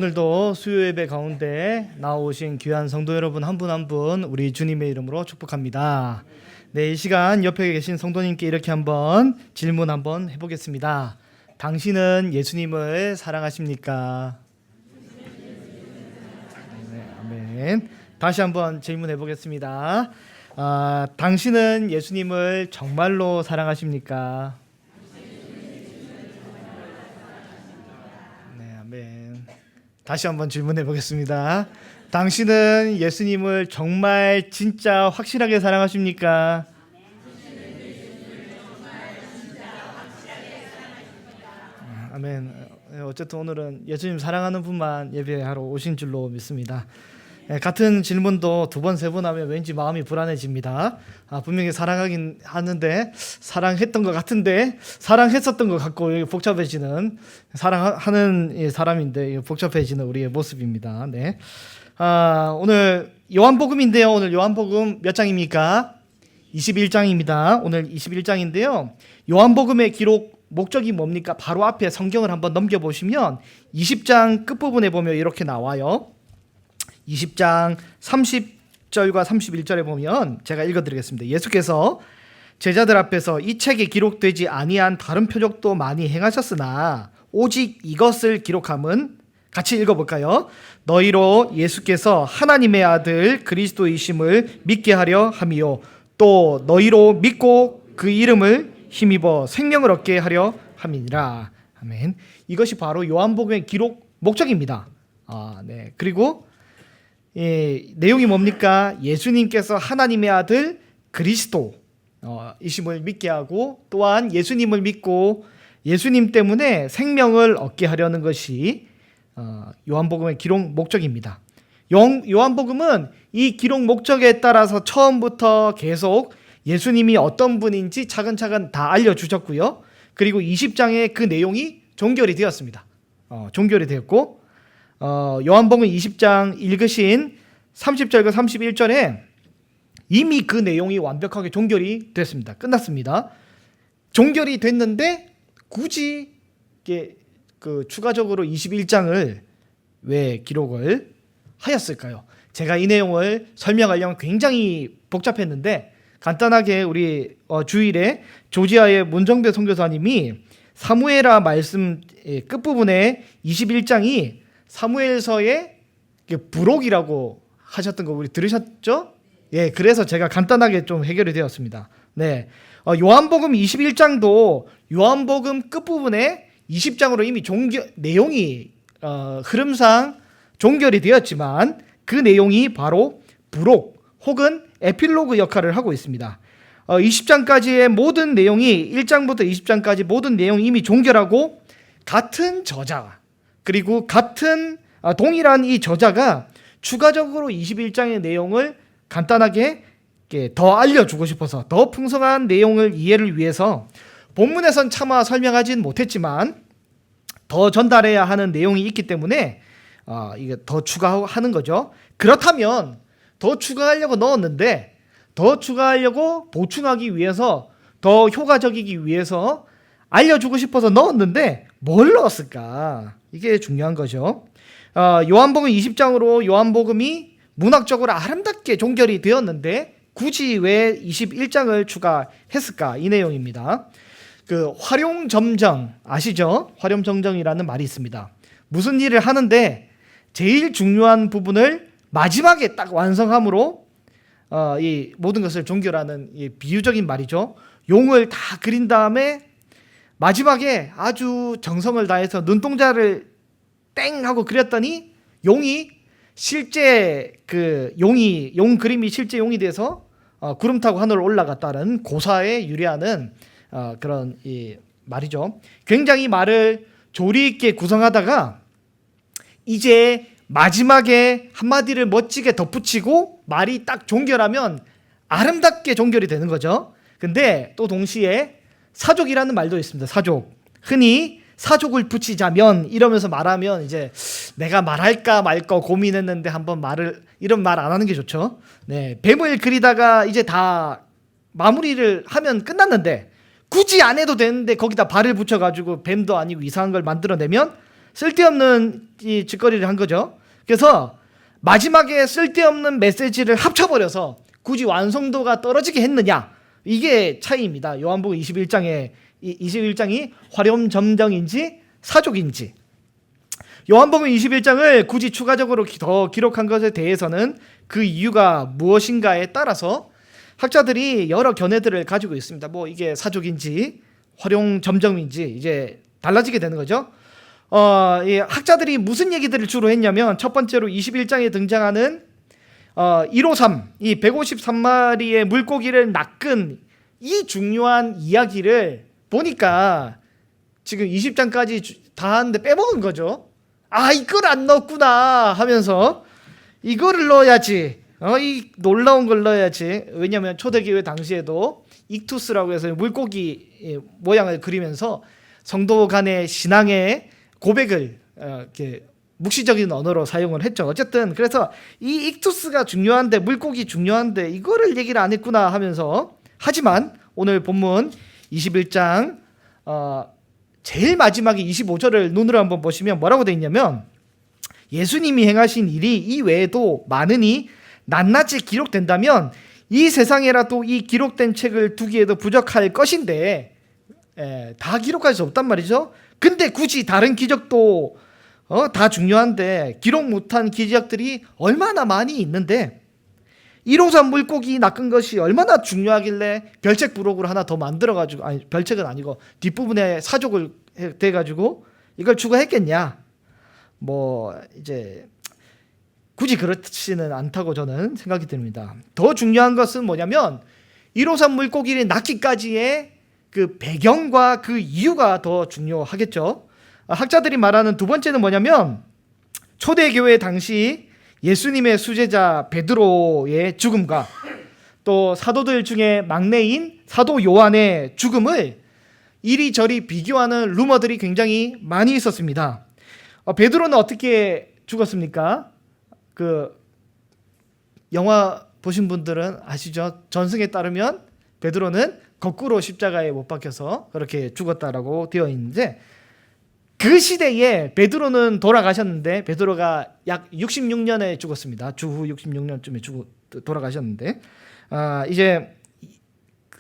오늘도 수요 예배 가운데 나오신 귀한 성도 여러분 한 분 한 분 우리 주님의 이름으로 축복합니다. 네, 이 시간 옆에 계신 성도님께 이렇게 한번 질문 한번 해보겠습니다. 당신은 예수님을 사랑하십니까? 네, 아멘. 다시 한번 질문해 보겠습니다. 당신은 예수님을 정말로 사랑하십니까? 네, 아멘. 다시 한번 질문해 보겠습니다. 당신은 예수님을 정말 진짜 확실하게 사랑하십니까? 아멘. 어쨌든 오늘은 예수님 사랑하는 분만 예배하러 오신 줄로 믿습니다. 같은 질문도 두 번, 세 번 하면 왠지 마음이 불안해집니다. 분명히 사랑하긴 하는데 사랑했던 것 같은데 사랑했었던 것 같고 복잡해지는 사랑하는 사람인데 복잡해지는 우리의 모습입니다. 네. 오늘 요한복음인데요. 오늘 요한복음 몇 장입니까? 21장입니다. 오늘 21장인데요. 요한복음의 기록 목적이 뭡니까? 바로 앞에 성경을 한번 넘겨보시면 20장 끝부분에 보면 이렇게 나와요. 20장 30절과 31절에 보면 제가 읽어드리겠습니다. 예수께서 제자들 앞에서 이 책에 기록되지 아니한 다른 표적도 많이 행하셨으나 오직 이것을 기록함은, 같이 읽어볼까요? 너희로 예수께서 하나님의 아들 그리스도이심을 믿게 하려 함이요 또 너희로 믿고 그 이름을 힘입어 생명을 얻게 하려 함이니라. 아멘. 이것이 바로 요한복음의 기록 목적입니다. 네. 그리고 내용이 뭡니까? 예수님께서 하나님의 아들 그리스도 이심을 믿게 하고 또한 예수님을 믿고 예수님 때문에 생명을 얻게 하려는 것이 요한복음의 기록 목적입니다. 요한복음은 이 기록 목적에 따라서 처음부터 계속 예수님이 어떤 분인지 차근차근 다 알려주셨고요. 그리고 20장에 그 내용이 종결이 되었습니다. 종결이 되었고 요한복음 20장 읽으신 30절과 31절에 이미 그 내용이 완벽하게 종결이 됐습니다. 끝났습니다. 종결이 됐는데 굳이 추가적으로 21장을 왜 기록을 하였을까요? 제가 이 내용을 설명하려면 굉장히 복잡했는데 간단하게 우리 주일에 조지아의 문정배 선교사님이 사무엘하 말씀 끝부분에 21장이 사무엘서의 부록이라고 하셨던 거 우리 들으셨죠? 예, 그래서 제가 간단하게 좀 해결이 되었습니다. 네, 요한복음 21장도 요한복음 끝부분에 20장으로 이미 내용이 흐름상 종결이 되었지만 그 내용이 바로 부록 혹은 에필로그 역할을 하고 있습니다. 20장까지의 모든 내용이 1장부터 20장까지 모든 내용이 이미 종결하고 같은 저자 그리고 같은 동일한 이 저자가 추가적으로 21장의 내용을 간단하게 더 알려주고 싶어서 더 풍성한 내용을 이해를 위해서 본문에선 차마 설명하진 못했지만 더 전달해야 하는 내용이 있기 때문에 이게 더 추가하는 거죠. 그렇다면 더 추가하려고 넣었는데 더 추가하려고 보충하기 위해서 더 효과적이기 위해서 알려주고 싶어서 넣었는데 뭘 넣었을까? 이게 중요한 거죠. 요한복음 20장으로 요한복음이 문학적으로 아름답게 종결이 되었는데 굳이 왜 21장을 추가했을까? 이 내용입니다. 그 활용점정 아시죠? 활용점정이라는 말이 있습니다. 무슨 일을 하는데 제일 중요한 부분을 마지막에 딱 완성함으로 이 모든 것을 종결하는 이 비유적인 말이죠. 용을 다 그린 다음에 마지막에 아주 정성을 다해서 눈동자를 땡 하고 그렸더니 용이 실제 용 그림이 실제 용이 돼서 구름 타고 하늘을 올라갔다는 고사에 유래하는 그런 이 말이죠. 굉장히 말을 조리 있게 구성하다가 이제 마지막에 한마디를 멋지게 덧붙이고 말이 딱 종결하면 아름답게 종결이 되는 거죠. 근데 또 동시에 사족이라는 말도 있습니다. 사족. 흔히 사족을 붙이자면 이러면서 말하면 이제 내가 말할까 말까 고민했는데 한번 이런 말 안 하는 게 좋죠. 네, 뱀을 그리다가 이제 다 마무리를 하면 끝났는데 굳이 안 해도 되는데 거기다 발을 붙여가지고 뱀도 아니고 이상한 걸 만들어내면 쓸데없는 이 짓거리를 한 거죠. 그래서 마지막에 쓸데없는 메시지를 합쳐버려서 굳이 완성도가 떨어지게 했느냐, 이게 차이입니다. 요한복음 21장이 화렴점정인지 사족인지. 요한복음 21장을 굳이 추가적으로 더 기록한 것에 대해서는 그 이유가 무엇인가에 따라서 학자들이 여러 견해들을 가지고 있습니다. 뭐 이게 사족인지 화룡점정인지 이제 달라지게 되는 거죠. 이 학자들이 무슨 얘기들을 주로 했냐면, 첫 번째로 21장에 등장하는 153, 이 153마리의 물고기를 낚은 이 중요한 이야기를 보니까 지금 20장까지 다 하는데 빼먹은 거죠. 아, 이걸 안 넣었구나 하면서 이거를 넣어야지, 이 놀라운 걸 넣어야지. 왜냐하면 초대교회 당시에도 익투스라고 해서 물고기 모양을 그리면서 성도 간의 신앙의 고백을 이렇게 묵시적인 언어로 사용을 했죠. 어쨌든 그래서 이 익투스가 중요한데, 물고기 중요한데 이거를 얘기를 안 했구나 하면서, 하지만 오늘 본문 21장 제일 마지막에 25절을 눈으로 한번 보시면 뭐라고 되어 있냐면, 예수님이 행하신 일이 이 외에도 많으니 낱낱이 기록된다면 이 세상에라도 이 기록된 책을 두기에도 부족할 것인데, 다 기록할 수 없단 말이죠. 근데 굳이 다른 기적도 다 중요한데 기록 못한 기적들이 얼마나 많이 있는데, 153 물고기 낚은 것이 얼마나 중요하길래 별책 부록으로 하나 더 만들어가지고, 아니 별책은 아니고 뒷부분에 사족을 돼가지고 이걸 추가했겠냐. 뭐 이제 굳이 그렇지는 않다고 저는 생각이 듭니다. 더 중요한 것은 뭐냐면 153 물고기를 낚기까지의 그 배경과 그 이유가 더 중요하겠죠. 학자들이 말하는 두 번째는 뭐냐면, 초대교회 당시 예수님의 수제자 베드로의 죽음과 또 사도들 중에 막내인 사도 요한의 죽음을 이리저리 비교하는 루머들이 굉장히 많이 있었습니다. 베드로는 어떻게 죽었습니까? 그 영화 보신 분들은 아시죠? 전승에 따르면 베드로는 거꾸로 십자가에 못 박혀서 그렇게 죽었다라고 되어 있는데, 그 시대에 베드로는 돌아가셨는데, 베드로가 약 66년에 죽었습니다. 주후 66년쯤에 돌아가셨는데, 이제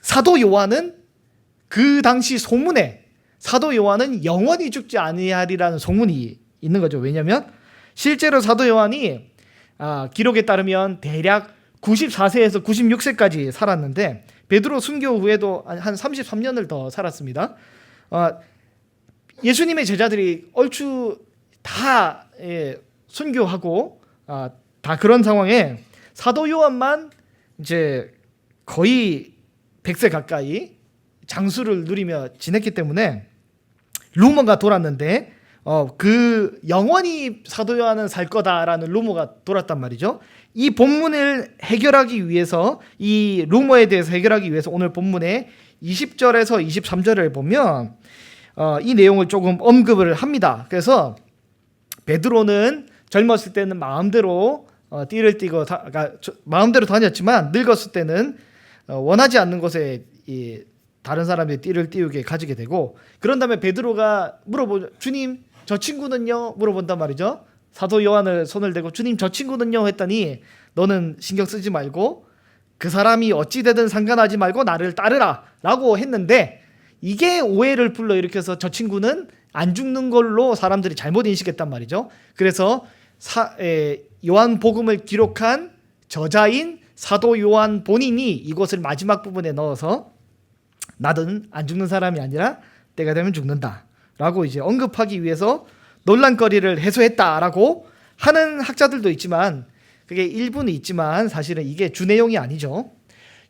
사도 요한은 그 당시 소문에 사도 요한은 영원히 죽지 아니하리라는 소문이 있는 거죠. 왜냐하면 실제로 사도 요한이 기록에 따르면 대략 94세에서 96세까지 살았는데, 베드로 순교 후에도 한 33년을 더 살았습니다. 예수님의 제자들이 얼추 다 순교하고 다 그런 상황에 사도 요한만 이제 거의 100세 가까이 장수를 누리며 지냈기 때문에 루머가 돌았는데, 그 영원히 사도 요한은 살 거다라는 루머가 돌았단 말이죠. 이 본문을 해결하기 위해서, 이 루머에 대해서 해결하기 위해서 오늘 본문의 20절에서 23절을 보면 이 내용을 조금 언급을 합니다. 그래서 베드로는 젊었을 때는 마음대로 띠를 띠고 마음대로 다녔지만, 늙었을 때는 원하지 않는 곳에 다른 사람의 띠를 띄우게 가지게 되고, 그런 다음에 베드로가 물어보죠. 주님, 저 친구는요? 물어본단 말이죠. 사도 요한을 손을 대고 주님, 저 친구는요? 했더니 너는 신경 쓰지 말고 그 사람이 어찌 되든 상관하지 말고 나를 따르라 라고 했는데, 이게 오해를 불러일으켜서 저 친구는 안 죽는 걸로 사람들이 잘못 인식했단 말이죠. 그래서 요한복음을 기록한 저자인 사도 요한 본인이 이것을 마지막 부분에 넣어서 나는 안 죽는 사람이 아니라 때가 되면 죽는다 라고 이제 언급하기 위해서 논란거리를 해소했다라고 하는 학자들도 있지만, 그게 일부는 있지만 사실은 이게 주 내용이 아니죠.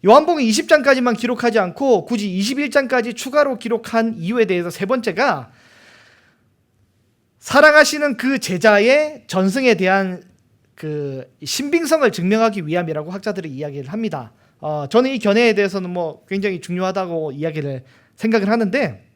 요한복음 20장까지만 기록하지 않고 굳이 21장까지 추가로 기록한 이유에 대해서 세 번째가, 사랑하시는 그 제자의 전승에 대한 그 신빙성을 증명하기 위함이라고 학자들이 이야기를 합니다. 저는 이 견해에 대해서는 뭐 굉장히 중요하다고 이야기를 생각을 하는데,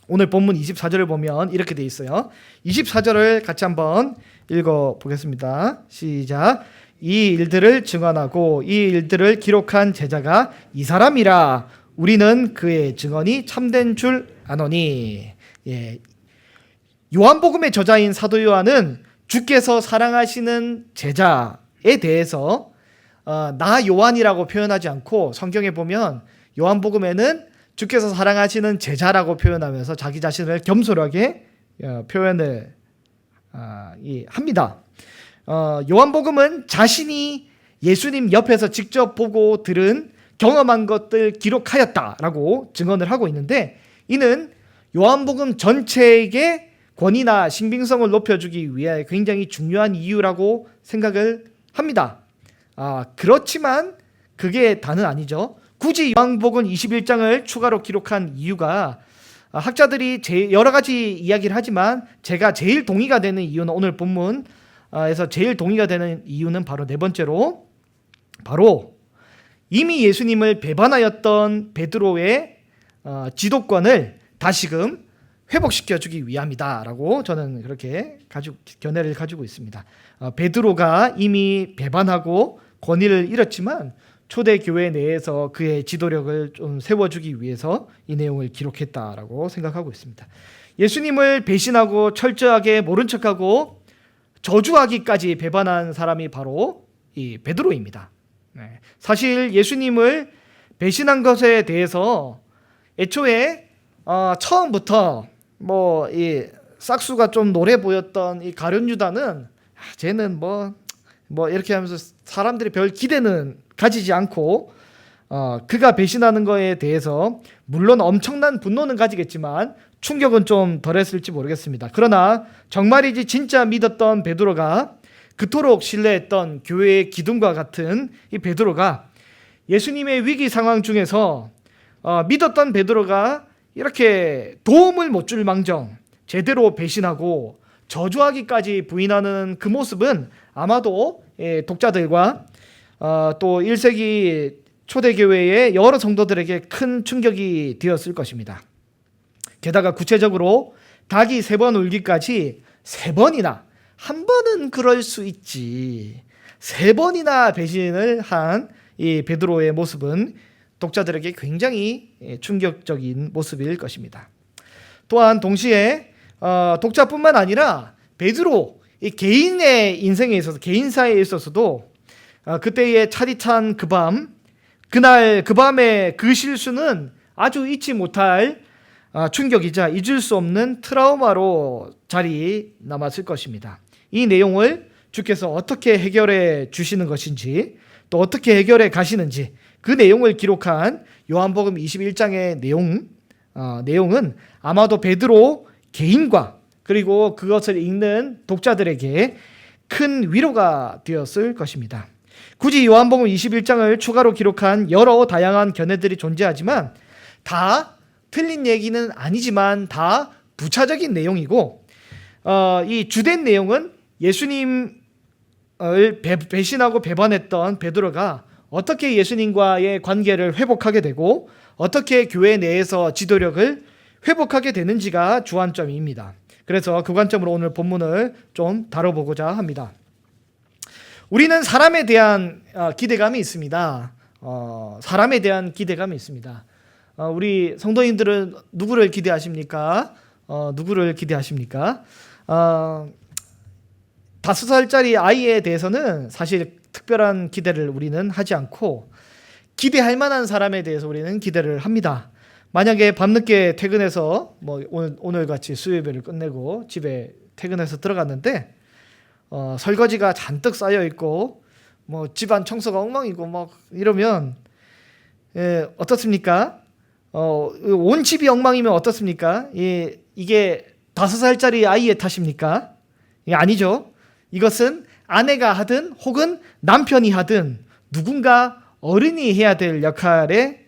오늘 본문 24절을 보면 이렇게 돼 있어요. 24절을 같이 한번 읽어 보겠습니다. 시작. 이 일들을 증언하고 이 일들을 기록한 제자가 이 사람이라. 우리는 그의 증언이 참된 줄 아노니. 요한복음의 저자인 사도 요한은 주께서 사랑하시는 제자에 대해서 나 요한이라고 표현하지 않고, 성경에 보면 요한복음에는 주께서 사랑하시는 제자라고 표현하면서 자기 자신을 겸손하게 표현을 합니다. 요한복음은 자신이 예수님 옆에서 직접 보고 들은 경험한 것들 기록하였다라고 증언을 하고 있는데, 이는 요한복음 전체에게 권위나 신빙성을 높여주기 위해 굉장히 중요한 이유라고 생각을 합니다. 그렇지만 그게 다는 아니죠. 굳이 요한복음 21장을 추가로 기록한 이유가, 학자들이 여러 가지 이야기를 하지만 제가 제일 동의가 되는 이유는, 오늘 본문에서 제일 동의가 되는 이유는 바로 네 번째로, 바로 이미 예수님을 배반하였던 베드로의 지도권을 다시금 회복시켜주기 위함이다라고 저는 그렇게 견해를 가지고 있습니다. 베드로가 이미 배반하고 권위를 잃었지만 초대교회 내에서 그의 지도력을 좀 세워주기 위해서 이 내용을 기록했다라고 생각하고 있습니다. 예수님을 배신하고 철저하게 모른 척하고 저주하기까지 배반한 사람이 바로 이 베드로입니다. 사실 예수님을 배신한 것에 대해서 애초에 처음부터 이 싹수가 좀 노래 보였던 이 가룟 유다는 쟤는 뭐 이렇게 하면서 사람들이 별 기대는 가지지 않고 그가 배신하는 거에 대해서 물론 엄청난 분노는 가지겠지만 충격은 좀 덜했을지 모르겠습니다. 그러나 정말이지 진짜 믿었던 베드로가, 그토록 신뢰했던 교회의 기둥과 같은 이 베드로가 예수님의 위기 상황 중에서 믿었던 베드로가 이렇게 도움을 못 줄 망정 제대로 배신하고 저주하기까지 부인하는 그 모습은 아마도 독자들과 또 1세기 초대교회의 여러 성도들에게 큰 충격이 되었을 것입니다. 게다가 구체적으로 닭이 3번 울기까지 3번이나, 한 번은 그럴 수 있지, 3번이나 배신을 한 이 베드로의 모습은 독자들에게 굉장히 충격적인 모습일 것입니다. 또한 동시에 독자뿐만 아니라 베드로 이 개인의 인생에 있어서, 개인사에 있어서도 그때의 차디찬 그날 그 밤의 그 실수는 아주 잊지 못할 충격이자 잊을 수 없는 트라우마로 자리 남았을 것입니다. 이 내용을 주께서 어떻게 해결해 주시는 것인지, 또 어떻게 해결해 가시는지, 그 내용을 기록한 요한복음 21장의 내용은 아마도 베드로 개인과 그리고 그것을 읽는 독자들에게 큰 위로가 되었을 것입니다. 굳이 요한복음 21장을 추가로 기록한 여러 다양한 견해들이 존재하지만 다 틀린 얘기는 아니지만 다 부차적인 내용이고, 이 주된 내용은 예수님을 배신하고 배반했던 베드로가 어떻게 예수님과의 관계를 회복하게 되고 어떻게 교회 내에서 지도력을 회복하게 되는지가 주안점입니다. 그래서 그 관점으로 오늘 본문을 좀 다뤄보고자 합니다. 우리는 사람에 대한 기대감이 있습니다. 사람에 대한 기대감이 있습니다. 우리 성도님들은 누구를 기대하십니까? 누구를 기대하십니까? 5살짜리 아이에 대해서는 사실 특별한 기대를 우리는 하지 않고, 기대할 만한 사람에 대해서 우리는 기대를 합니다. 만약에 밤늦게 퇴근해서 오늘 같이 수요예배를 끝내고 집에 퇴근해서 들어갔는데 설거지가 잔뜩 쌓여 있고 집안 청소가 엉망이고 이러면 어떻습니까? 온 집이 엉망이면 어떻습니까? 이게 5살짜리 아이의 탓입니까? 아니죠. 이것은 아내가 하든 혹은 남편이 하든 누군가 어른이 해야 될 역할의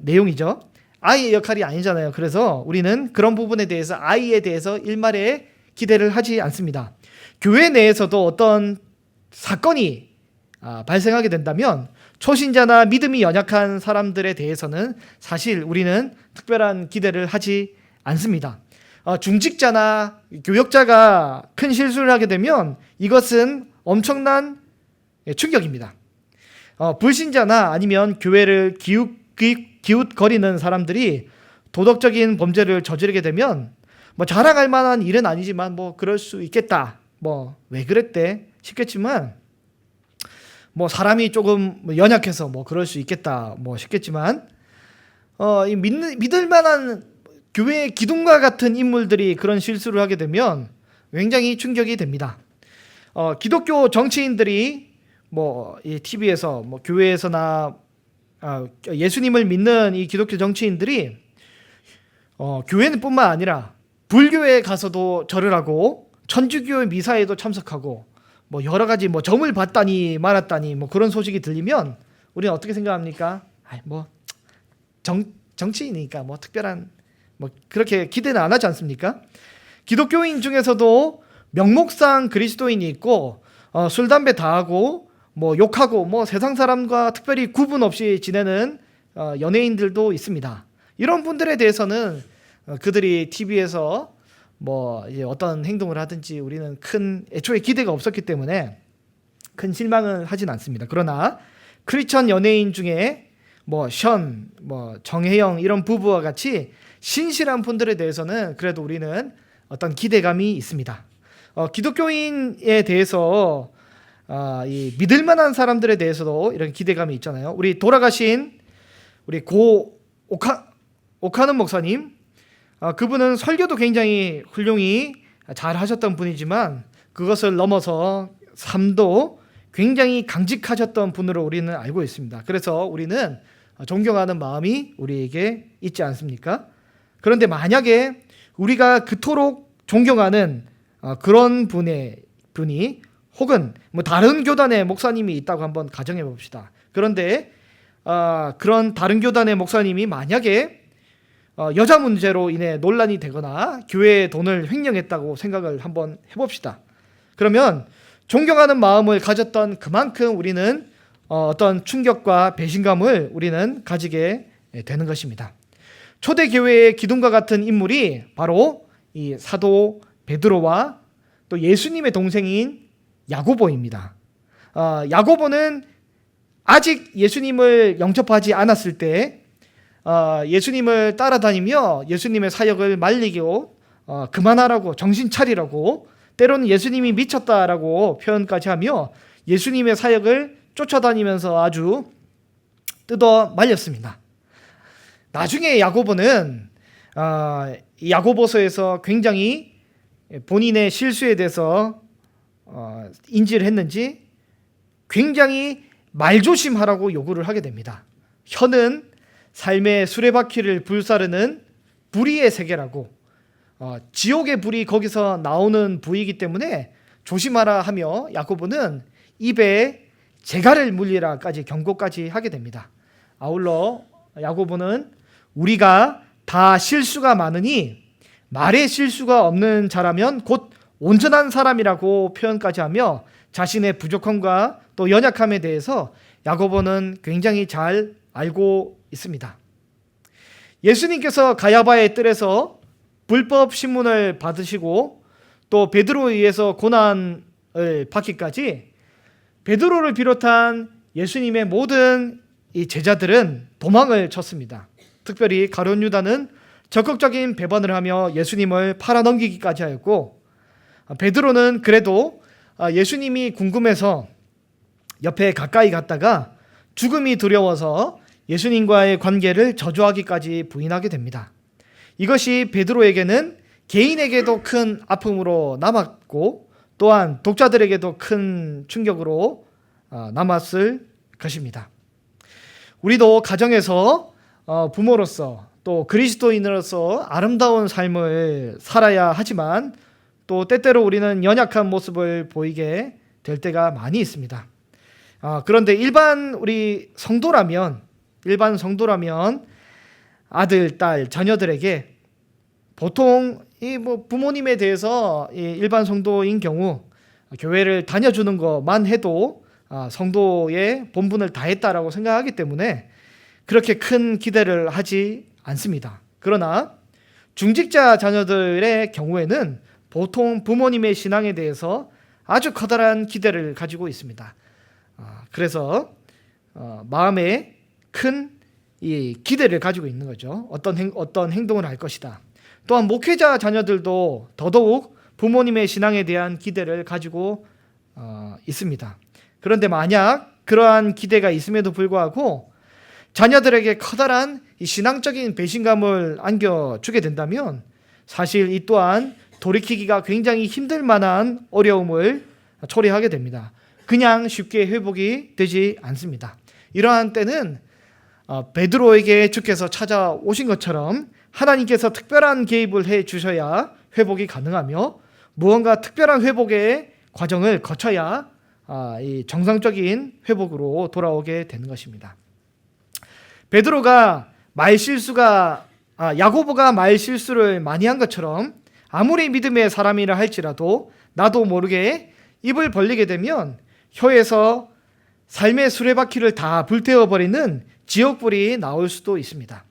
내용이죠. 아이의 역할이 아니잖아요. 그래서 우리는 그런 부분에 대해서, 아이에 대해서 일말에 기대를 하지 않습니다. 교회 내에서도 어떤 사건이 발생하게 된다면 초신자나 믿음이 연약한 사람들에 대해서는 사실 우리는 특별한 기대를 하지 않습니다. 중직자나 교역자가 큰 실수를 하게 되면 이것은 엄청난 충격입니다. 불신자나 아니면 교회를 기웃거리는 사람들이 도덕적인 범죄를 저지르게 되면 뭐 자랑할 만한 일은 아니지만 뭐 그럴 수 있겠다. 뭐 왜 그랬대 싶겠지만 뭐 사람이 조금 연약해서 뭐 그럴 수 있겠다 뭐 싶겠지만 이 믿을 만한 교회의 기둥과 같은 인물들이 그런 실수를 하게 되면 굉장히 충격이 됩니다. 기독교 정치인들이 뭐 이 TV에서 뭐 교회에서나 예수님을 믿는 이 기독교 정치인들이 교회뿐만 아니라 불교에 가서도 절을 하고 천주교 미사에도 참석하고 뭐 여러 가지 뭐 점을 받다니 말았다니 뭐 그런 소식이 들리면 우리는 어떻게 생각합니까? 뭐 정치인이니까 뭐 특별한 뭐 그렇게 기대는 안 하지 않습니까? 기독교인 중에서도 명목상 그리스도인이 있고 술 담배 다 하고 뭐 욕하고 뭐 세상 사람과 특별히 구분 없이 지내는 연예인들도 있습니다. 이런 분들에 대해서는 그들이 TV에서 뭐 이제 어떤 행동을 하든지 우리는 애초에 기대가 없었기 때문에 큰 실망을 하진 않습니다. 그러나 크리스천 연예인 중에 뭐 정혜영 이런 부부와 같이 신실한 분들에 대해서는 그래도 우리는 어떤 기대감이 있습니다. 기독교인에 대해서 이 믿을 만한 사람들에 대해서도 이런 기대감이 있잖아요. 우리 돌아가신 우리 오카는 목사님, 그분은 설교도 굉장히 훌륭히 잘 하셨던 분이지만 그것을 넘어서 삶도 굉장히 강직하셨던 분으로 우리는 알고 있습니다. 그래서 우리는 존경하는 마음이 우리에게 있지 않습니까? 그런데 만약에 우리가 그토록 존경하는 그런 분이 혹은 뭐 다른 교단의 목사님이 있다고 한번 가정해 봅시다. 그런데 그런 다른 교단의 목사님이 만약에 여자 문제로 인해 논란이 되거나 교회의 돈을 횡령했다고 생각을 한번 해봅시다. 그러면 존경하는 마음을 가졌던 그만큼 우리는 어떤 충격과 배신감을 우리는 가지게 되는 것입니다. 초대교회의 기둥과 같은 인물이 바로 이 사도 베드로와 또 예수님의 동생인 야고보입니다. 야고보는 아직 예수님을 영접하지 않았을 때 예수님을 따라다니며 예수님의 사역을 말리고 그만하라고 정신 차리라고 때로는 예수님이 미쳤다라고 표현까지 하며 예수님의 사역을 쫓아다니면서 아주 뜯어 말렸습니다. 나중에 야고보는 야고보서에서 굉장히 본인의 실수에 대해서 인지를 했는지 굉장히 말조심하라고 요구를 하게 됩니다. 혀는 삶의 수레바퀴를 불사르는 불의의 세계라고 지옥의 불이 거기서 나오는 부위이기 때문에 조심하라 하며 야고보는 입에 재갈을 물리라까지 경고까지 하게 됩니다. 아울러 야고보는 우리가 다 실수가 많으니 말에 실수가 없는 자라면 곧 온전한 사람이라고 표현까지 하며 자신의 부족함과 또 연약함에 대해서 야고보는 굉장히 잘 알고 있습니다. 예수님께서 가야바의 뜰에서 불법 신문을 받으시고 또 베드로에 의해서 고난을 받기까지 베드로를 비롯한 예수님의 모든 이 제자들은 도망을 쳤습니다. 특별히 가룟 유다는 적극적인 배반을 하며 예수님을 팔아넘기기까지 하였고 베드로는 그래도 예수님이 궁금해서 옆에 가까이 갔다가 죽음이 두려워서 예수님과의 관계를 저주하기까지 부인하게 됩니다. 이것이 베드로에게는 개인에게도 큰 아픔으로 남았고 또한 독자들에게도 큰 충격으로 남았을 것입니다. 우리도 가정에서 부모로서 또 그리스도인으로서 아름다운 삶을 살아야 하지만 또 때때로 우리는 연약한 모습을 보이게 될 때가 많이 있습니다. 그런데 일반 성도라면 아들, 딸, 자녀들에게 보통 부모님에 대해서 일반 성도인 경우 교회를 다녀주는 것만 해도 성도의 본분을 다했다라고 생각하기 때문에 그렇게 큰 기대를 하지 않습니다. 그러나 중직자 자녀들의 경우에는 보통 부모님의 신앙에 대해서 아주 커다란 기대를 가지고 있습니다. 그래서 마음에 큰 이 기대를 가지고 있는 거죠. 어떤 행동을 할 것이다. 또한 목회자 자녀들도 더더욱 부모님의 신앙에 대한 기대를 가지고 있습니다. 그런데 만약 그러한 기대가 있음에도 불구하고 자녀들에게 커다란 이 신앙적인 배신감을 안겨주게 된다면 사실 이 또한 돌이키기가 굉장히 힘들 만한 어려움을 초래하게 됩니다. 그냥 쉽게 회복이 되지 않습니다. 이러한 때는 베드로에게 주께서 찾아오신 것처럼 하나님께서 특별한 개입을 해 주셔야 회복이 가능하며 무언가 특별한 회복의 과정을 거쳐야 이 정상적인 회복으로 돌아오게 되는 것입니다. 베드로가 야고보가 말실수를 많이 한 것처럼 아무리 믿음의 사람이라 할지라도 나도 모르게 입을 벌리게 되면 혀에서 삶의 수레바퀴를 다 불태워버리는 지옥불이 나올 수도 있습니다.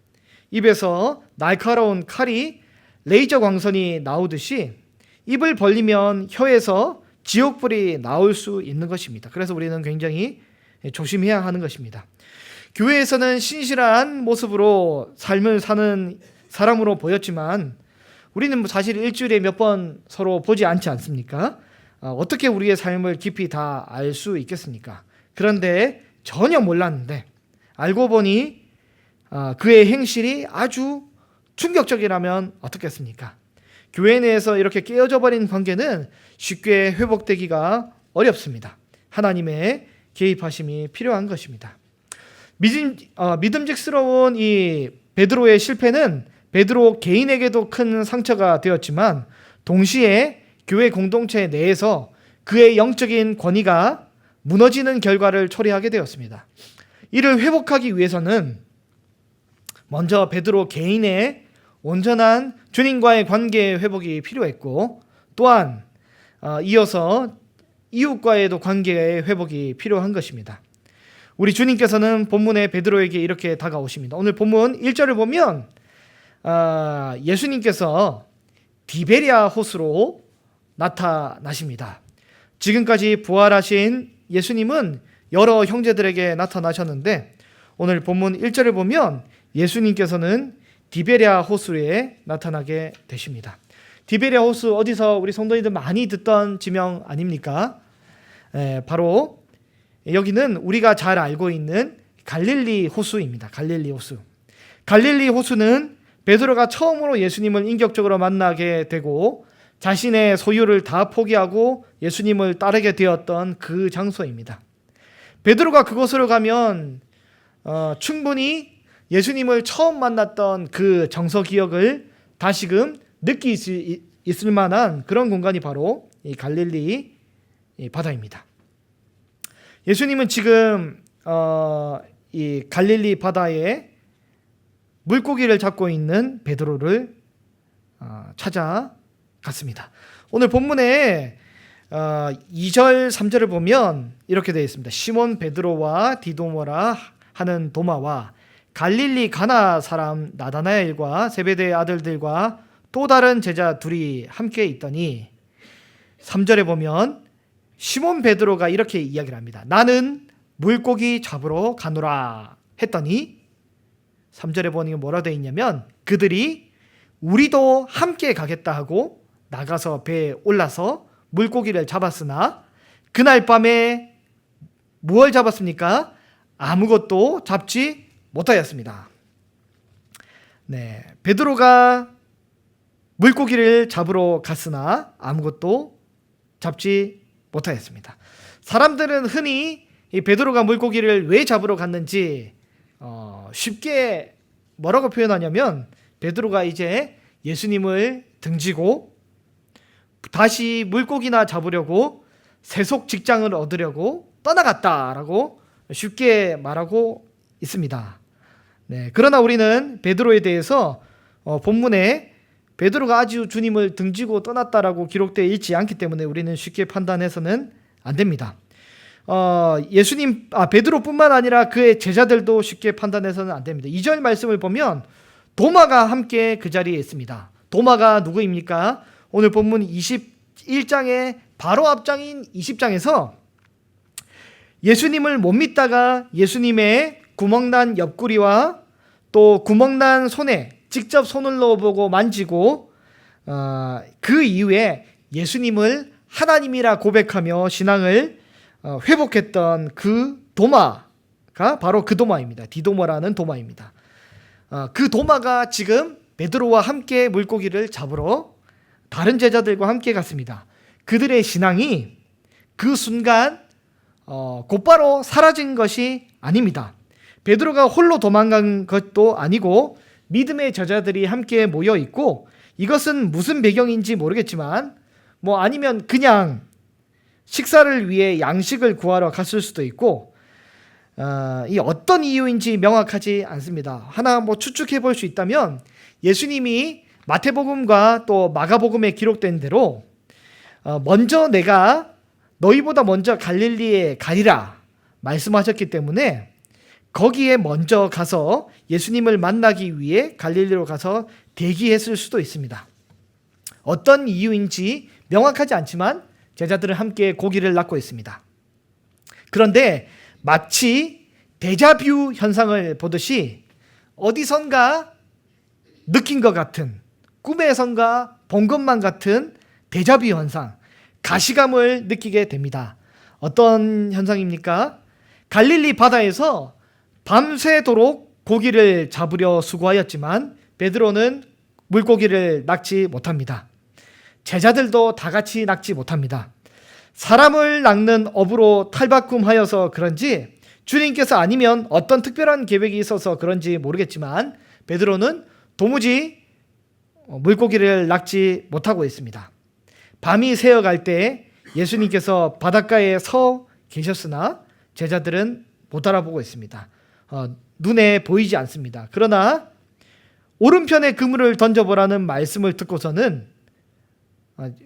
입에서 날카로운 칼이 레이저 광선이 나오듯이 입을 벌리면 혀에서 지옥불이 나올 수 있는 것입니다. 그래서 우리는 굉장히 조심해야 하는 것입니다. 교회에서는 신실한 모습으로 삶을 사는 사람으로 보였지만 우리는 사실 일주일에 몇 번 서로 보지 않지 않습니까? 어떻게 우리의 삶을 깊이 다 알 수 있겠습니까? 그런데 전혀 몰랐는데 알고 보니 그의 행실이 아주 충격적이라면 어떻겠습니까? 교회 내에서 이렇게 깨어져 버린 관계는 쉽게 회복되기가 어렵습니다. 하나님의 개입하심이 필요한 것입니다. 믿음직스러운 이 베드로의 실패는 베드로 개인에게도 큰 상처가 되었지만 동시에 교회 공동체 내에서 그의 영적인 권위가 무너지는 결과를 초래하게 되었습니다. 이를 회복하기 위해서는 먼저 베드로 개인의 온전한 주님과의 관계의 회복이 필요했고 또한 이어서 이웃과의도 관계의 회복이 필요한 것입니다. 우리 주님께서는 본문에 베드로에게 이렇게 다가오십니다. 오늘 본문 1절을 보면 예수님께서 디베랴 호수로 나타나십니다. 지금까지 부활하신 예수님은 여러 형제들에게 나타나셨는데 오늘 본문 1절을 보면 예수님께서는 디베랴 호수에 나타나게 되십니다. 디베랴 호수 어디서 우리 성도님들 많이 듣던 지명 아닙니까? 바로 여기는 우리가 잘 알고 있는 갈릴리 호수입니다. 갈릴리 호수. 갈릴리 호수는 베드로가 처음으로 예수님을 인격적으로 만나게 되고 자신의 소유를 다 포기하고 예수님을 따르게 되었던 그 장소입니다. 베드로가 그곳으로 가면 충분히 예수님을 처음 만났던 그 정서 기억을 다시금 느낄 수 있을 만한 그런 공간이 바로 이 갈릴리 바다입니다. 예수님은 지금 이 갈릴리 바다에 물고기를 잡고 있는 베드로를 찾아갔습니다. 오늘 본문에 2절 3절을 보면 이렇게 되어 있습니다. 시몬 베드로와 디도모라 하는 도마와 갈릴리 가나 사람 나다나엘과 세베대의 아들들과 또 다른 제자 둘이 함께 있더니 3절에 보면 시몬 베드로가 이렇게 이야기를 합니다. 나는 물고기 잡으러 가노라 했더니 3절에 보니 뭐라 되어 있냐면 그들이 우리도 함께 가겠다 하고 나가서 배에 올라서 물고기를 잡았으나 그날 밤에 무엇을 잡았습니까? 아무것도 잡지 못하였습니다. 네, 베드로가 물고기를 잡으러 갔으나 아무것도 잡지 못하였습니다. 사람들은 흔히 이 베드로가 물고기를 왜 잡으러 갔는지 쉽게 뭐라고 표현하냐면 베드로가 이제 예수님을 등지고 다시 물고기나 잡으려고 세속 직장을 얻으려고 떠나갔다라고 쉽게 말하고 있습니다. 네, 그러나 우리는 베드로에 대해서 본문에 베드로가 아주 주님을 등지고 떠났다라고 기록되어 있지 않기 때문에 우리는 쉽게 판단해서는 안 됩니다. 베드로뿐만 아니라 그의 제자들도 쉽게 판단해서는 안 됩니다. 2절 말씀을 보면 도마가 함께 그 자리에 있습니다. 도마가 누구입니까? 오늘 본문 21장의 바로 앞장인 20장에서 예수님을 못 믿다가 예수님의 구멍난 옆구리와 또 구멍난 손에 직접 손을 넣어보고 만지고 그 이후에 예수님을 하나님이라 고백하며 신앙을 회복했던 그 도마가 바로 그 도마입니다. 디도마라는 도마입니다. 그 도마가 지금 베드로와 함께 물고기를 잡으러 다른 제자들과 함께 갔습니다. 그들의 신앙이 그 순간 곧바로 사라진 것이 아닙니다. 베드로가 홀로 도망간 것도 아니고 믿음의 제자들이 함께 모여 있고, 이것은 무슨 배경인지 모르겠지만 아니면 그냥 식사를 위해 양식을 구하러 갔을 수도 있고, 이 어떤 이유인지 명확하지 않습니다. 하나 추측해 볼 수 있다면 예수님이 마태복음과 또 마가복음에 기록된 대로 먼저 내가 너희보다 먼저 갈릴리에 가리라 말씀하셨기 때문에 거기에 먼저 가서 예수님을 만나기 위해 갈릴리로 가서 대기했을 수도 있습니다. 어떤 이유인지 명확하지 않지만 제자들은 함께 고기를 낚고 있습니다. 그런데 마치 데자뷰 현상을 보듯이 어디선가 느낀 것 같은, 꿈에선가 본 것만 같은 데자뷰 현상, 가시감을 느끼게 됩니다. 어떤 현상입니까? 갈릴리 바다에서 밤새도록 고기를 잡으려 수고하였지만 베드로는 물고기를 낚지 못합니다. 제자들도 다 같이 낚지 못합니다. 사람을 낚는 업으로 탈바꿈하여서 그런지, 주님께서 아니면 어떤 특별한 계획이 있어서 그런지 모르겠지만 베드로는 도무지 물고기를 낚지 못하고 있습니다. 밤이 새어갈 때 예수님께서 바닷가에 서 계셨으나 제자들은 못 알아보고 있습니다. 눈에 보이지 않습니다. 그러나 오른편에 그물을 던져보라는 말씀을 듣고서는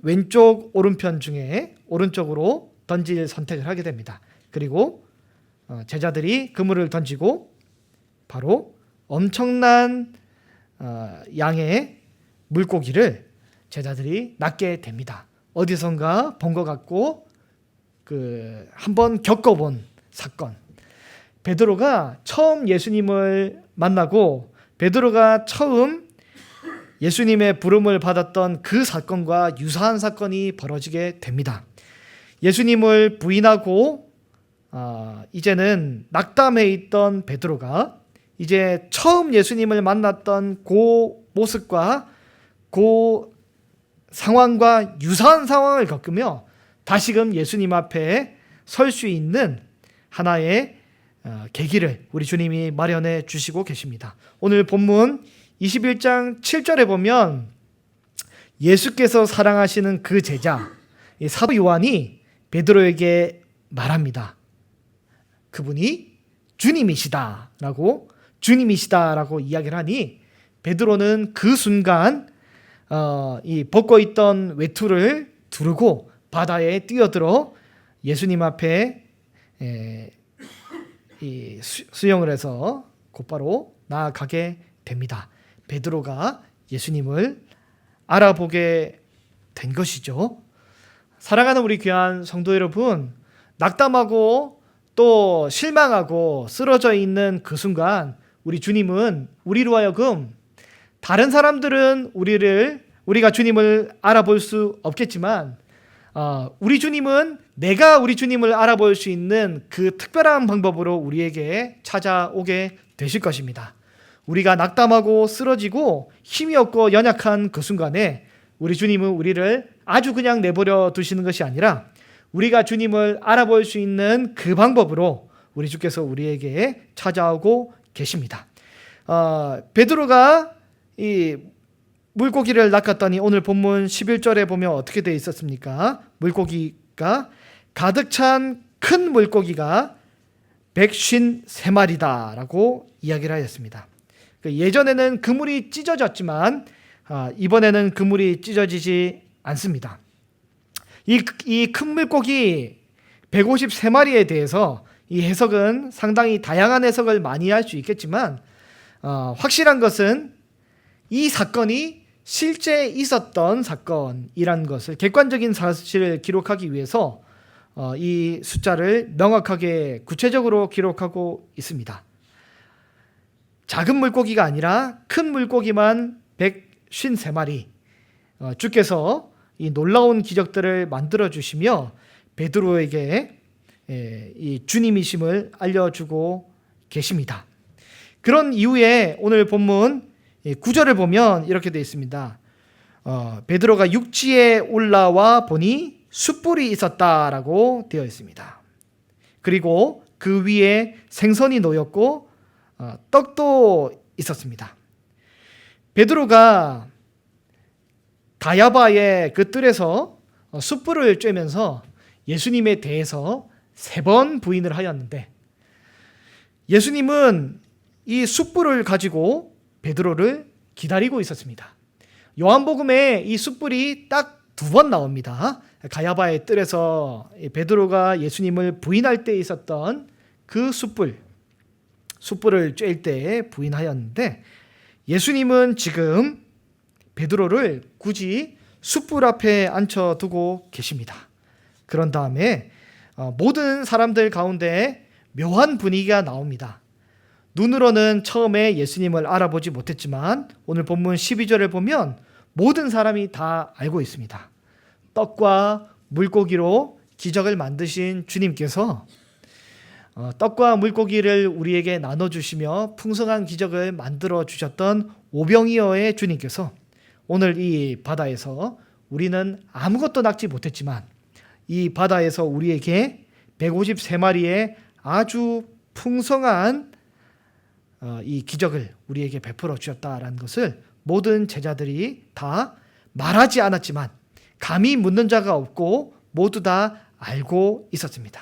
왼쪽 오른편 중에 오른쪽으로 던질 선택을 하게 됩니다. 그리고 제자들이 그물을 던지고 바로 엄청난 양의 물고기를 제자들이 낚게 됩니다. 어디선가 본 것 같고 한번 겪어본 사건. 베드로가 처음 예수님을 만나고 베드로가 처음 예수님의 부름을 받았던 그 사건과 유사한 사건이 벌어지게 됩니다. 예수님을 부인하고 이제는 낙담해 있던 베드로가 이제 처음 예수님을 만났던 그 모습과 그 상황과 유사한 상황을 겪으며 다시금 예수님 앞에 설 수 있는 하나의 계기를 우리 주님이 마련해 주시고 계십니다. 오늘 본문 21장 7절에 보면 예수께서 사랑하시는 그 제자 사도 요한이 베드로에게 말합니다. 그분이 주님이시다라고 이야기를 하니 베드로는 그 순간 이 벗고 있던 외투를 두르고 바다에 뛰어들어 예수님 앞에 수영을 해서 곧바로 나아가게 됩니다. 베드로가 예수님을 알아보게 된 것이죠. 사랑하는 우리 귀한 성도 여러분, 낙담하고 또 실망하고 쓰러져 있는 그 순간 우리 주님은 우리로 하여금, 다른 사람들은 우리가 주님을 알아볼 수 없겠지만 우리 주님은 내가 우리 주님을 알아볼 수 있는 그 특별한 방법으로 우리에게 찾아오게 되실 것입니다. 우리가 낙담하고 쓰러지고 힘이 없고 연약한 그 순간에 우리 주님은 우리를 아주 그냥 내버려 두시는 것이 아니라 우리가 주님을 알아볼 수 있는 그 방법으로 우리 주께서 우리에게 찾아오고 계십니다. 베드로가 이 물고기를 낚았더니 오늘 본문 11절에 보면 어떻게 되어 있었습니까? 물고기가 가득 찬 큰 물고기가 153마리다 라고 이야기를 하였습니다. 예전에는 그물이 찢어졌지만 이번에는 그물이 찢어지지 않습니다. 이 큰 물고기 153마리에 대해서 이 해석은 상당히 다양한 해석을 많이 할 수 있겠지만 확실한 것은 이 사건이 실제 있었던 사건이라는 것을, 객관적인 사실을 기록하기 위해서 이 숫자를 명확하게 구체적으로 기록하고 있습니다. 작은 물고기가 아니라 큰 물고기만 153마리, 주께서 이 놀라운 기적들을 만들어 주시며 베드로에게 이 주님이심을 알려주고 계십니다. 그런 이후에 오늘 본문 9절을 보면 이렇게 되어 있습니다. 베드로가 육지에 올라와 보니 숯불이 있었다라고 되어 있습니다. 그리고 그 위에 생선이 놓였고 떡도 있었습니다. 베드로가 다야바의 그 뜰에서 숯불을 쬐면서 예수님에 대해서 3번 부인을 하였는데, 예수님은 이 숯불을 가지고 베드로를 기다리고 있었습니다. 요한복음에 이 숯불이 딱 2번 나옵니다. 가야바의 뜰에서 베드로가 예수님을 부인할 때 있었던 그 숯불을 쬐일 때 부인하였는데, 예수님은 지금 베드로를 굳이 숯불 앞에 앉혀두고 계십니다. 그런 다음에 모든 사람들 가운데 묘한 분위기가 나옵니다. 눈으로는 처음에 예수님을 알아보지 못했지만 오늘 본문 12절을 보면 모든 사람이 다 알고 있습니다. 떡과 물고기로 기적을 만드신 주님께서 떡과 물고기를 우리에게 나눠주시며 풍성한 기적을 만들어 주셨던 오병이어의 주님께서 오늘 이 바다에서 우리는 아무것도 낚지 못했지만 이 바다에서 우리에게 153마리의 아주 풍성한 이 기적을 우리에게 베풀어 주셨다라는 것을 모든 제자들이 다 말하지 않았지만 감히 묻는 자가 없고 모두 다 알고 있었습니다.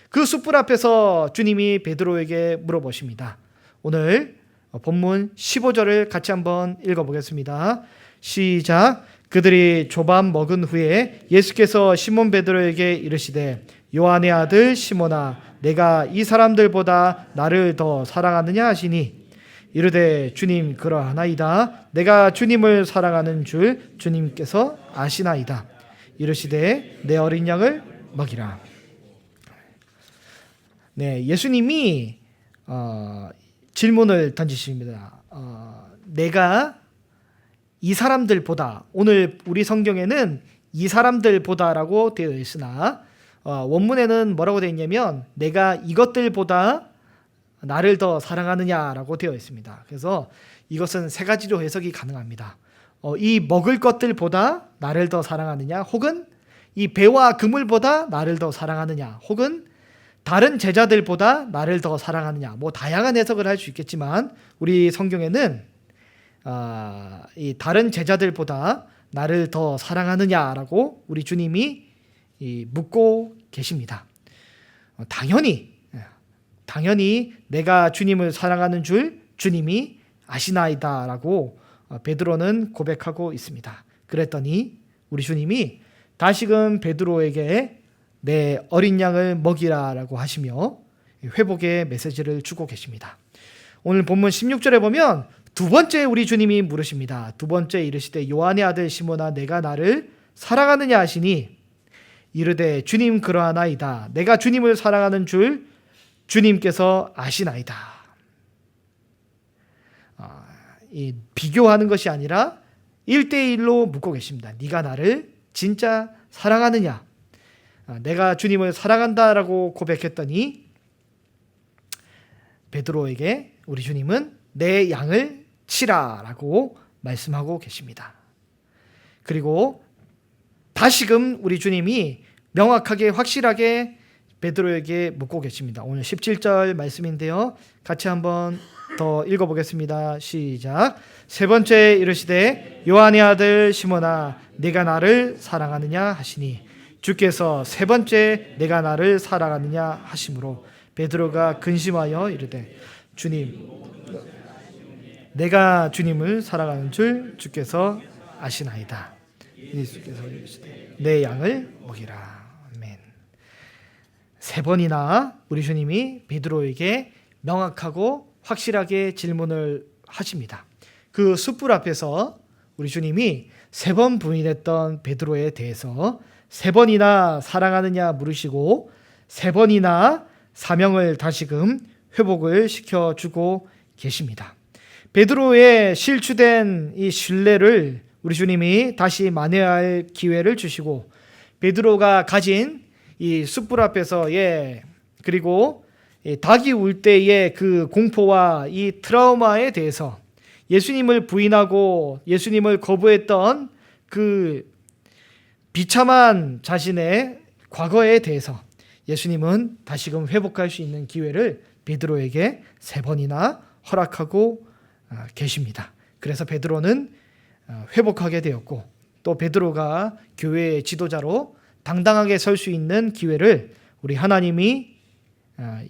그 숯불 앞에서 주님이 베드로에게 물어보십니다. 오늘 본문 15절을 같이 한번 읽어보겠습니다. 시작. 그들이 조밥 먹은 후에 예수께서 시몬 베드로에게 이르시되 요한의 아들 시몬아 내가 이 사람들보다 나를 더 사랑하느냐 하시니 이르되 주님 그러하나이다. 내가 주님을 사랑하는 줄 주님께서 아시나이다. 이르시되 내 어린 양을 먹이라. 네, 예수님이 질문을 던지십니다. 내가 이 사람들보다, 오늘 우리 성경에는 이 사람들보다라고 되어 있으나 원문에는 뭐라고 되어 있냐면 내가 이것들보다 나를 더 사랑하느냐라고 되어 있습니다. 그래서 이것은 3가지로 해석이 가능합니다. 이 먹을 것들보다 나를 더 사랑하느냐, 혹은 이 배와 그물보다 나를 더 사랑하느냐, 혹은 다른 제자들보다 나를 더 사랑하느냐, 뭐 다양한 해석을 할 수 있겠지만 우리 성경에는 이 다른 제자들보다 나를 더 사랑하느냐라고 우리 주님이 묻고 계십니다. 당연히 내가 주님을 사랑하는 줄 주님이 아시나이다라고 베드로는 고백하고 있습니다. 그랬더니 우리 주님이 다시금 베드로에게 내 어린 양을 먹이라라고 하시며 회복의 메시지를 주고 계십니다. 오늘 본문 16절에 보면 2번째 우리 주님이 물으십니다. 2번째 이르시되 요한의 아들 시몬아 내가 나를 사랑하느냐 하시니 이르되 주님 그러하나이다. 내가 주님을 사랑하는 줄 주님께서 아시나이다. 이 비교하는 것이 아니라 1대1로 묻고 계십니다. 네가 나를 진짜 사랑하느냐? 내가 주님을 사랑한다라고 고백했더니 베드로에게 우리 주님은 내 양을 치라라고 말씀하고 계십니다. 그리고 다시금 우리 주님이 명확하게 확실하게 베드로에게 묻고 계십니다. 오늘 17절 말씀인데요. 같이 한번 더 읽어보겠습니다. 시작. 3번째 이르시되 요한의 아들 시몬아 네가 나를 사랑하느냐 하시니 주께서 3번째 내가 나를 사랑하느냐 하심으로 베드로가 근심하여 이르되 주님 내가 주님을 사랑하는 줄 주께서 아시나이다. 예수께서 이르시되 내 양을 먹이라. 아멘. 3번이나 우리 주님이 베드로에게 명확하고 확실하게 질문을 하십니다. 그 숯불 앞에서 우리 주님이 3번 부인했던 베드로에 대해서 3번이나 사랑하느냐 물으시고 3번이나 사명을 다시금 회복을 시켜주고 계십니다. 베드로의 실추된 이 신뢰를 우리 주님이 다시 만회할 기회를 주시고 베드로가 가진 이 숯불 앞에서 그리고 닭이 울 때의 그 공포와 이 트라우마에 대해서 예수님을 부인하고 예수님을 거부했던 그 비참한 자신의 과거에 대해서 예수님은 다시금 회복할 수 있는 기회를 베드로에게 3번이나 허락하고 계십니다. 그래서 베드로는 회복하게 되었고 또 베드로가 교회의 지도자로 당당하게 설 수 있는 기회를 우리 하나님이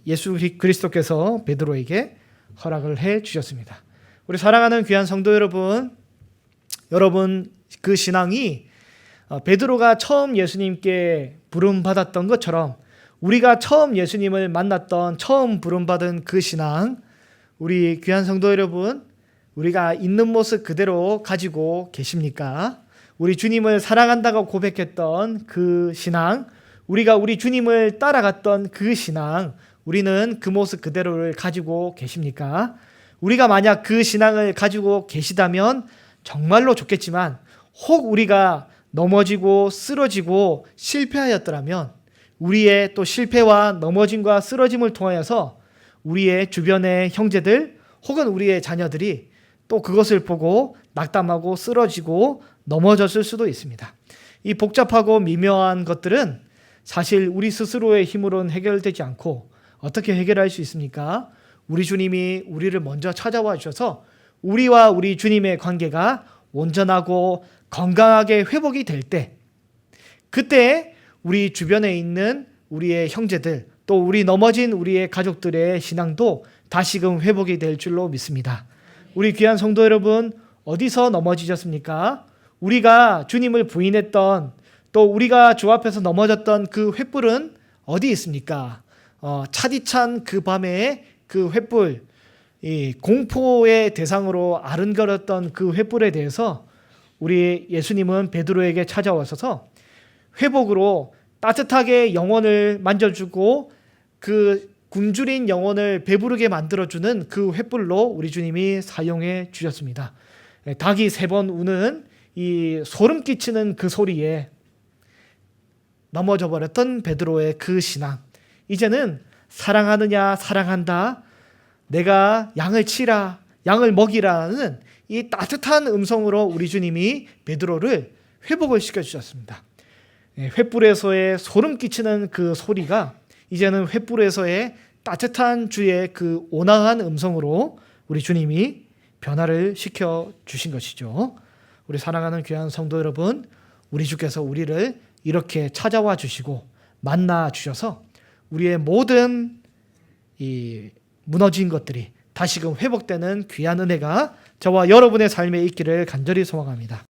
예수 그리스도께서 베드로에게 허락을 해 주셨습니다. 우리 사랑하는 귀한 성도 여러분 그 신앙이 베드로가 처음 예수님께 부름받았던 것처럼 우리가 처음 예수님을 만났던 처음 부름받은 그 신앙, 우리 귀한 성도 여러분, 우리가 있는 모습 그대로 가지고 계십니까? 우리 주님을 사랑한다고 고백했던 그 신앙, 우리가 우리 주님을 따라갔던 그 신앙, 우리는 그 모습 그대로를 가지고 계십니까? 우리가 만약 그 신앙을 가지고 계시다면 정말로 좋겠지만 혹 우리가 넘어지고 쓰러지고 실패하였더라면 우리의 또 실패와 넘어짐과 쓰러짐을 통하여서 우리의 주변의 형제들 혹은 우리의 자녀들이 또 그것을 보고 낙담하고 쓰러지고 넘어졌을 수도 있습니다. 이 복잡하고 미묘한 것들은 사실 우리 스스로의 힘으로는 해결되지 않고 어떻게 해결할 수 있습니까? 우리 주님이 우리를 먼저 찾아와 주셔서 우리와 우리 주님의 관계가 온전하고 건강하게 회복이 될 때, 그때 우리 주변에 있는 우리의 형제들 또 우리 넘어진 우리의 가족들의 신앙도 다시금 회복이 될 줄로 믿습니다. 우리 귀한 성도 여러분, 어디서 넘어지셨습니까? 우리가 주님을 부인했던 또 우리가 주 앞에서 넘어졌던 그 횃불은 어디 있습니까? 차디찬 그 밤에 그 횃불, 이 공포의 대상으로 아른거렸던 그 횃불에 대해서 우리 예수님은 베드로에게 찾아와서 회복으로 따뜻하게 영혼을 만져주고 그 굶주린 영혼을 배부르게 만들어주는 그 횃불로 우리 주님이 사용해 주셨습니다. 닭이 3번 우는 이 소름 끼치는 그 소리에 넘어져 버렸던 베드로의 그 신앙, 이제는 사랑하느냐 사랑한다, 내가 양을 치라 양을 먹이라는 이 따뜻한 음성으로 우리 주님이 베드로를 회복을 시켜주셨습니다. 횃불에서의 소름 끼치는 그 소리가 이제는 횃불에서의 따뜻한 주의 그 온화한 음성으로 우리 주님이 변화를 시켜주신 것이죠. 우리 사랑하는 귀한 성도 여러분, 우리 주께서 우리를 이렇게 찾아와 주시고 만나 주셔서 우리의 모든 이 무너진 것들이 다시금 회복되는 귀한 은혜가 저와 여러분의 삶에 있기를 간절히 소망합니다.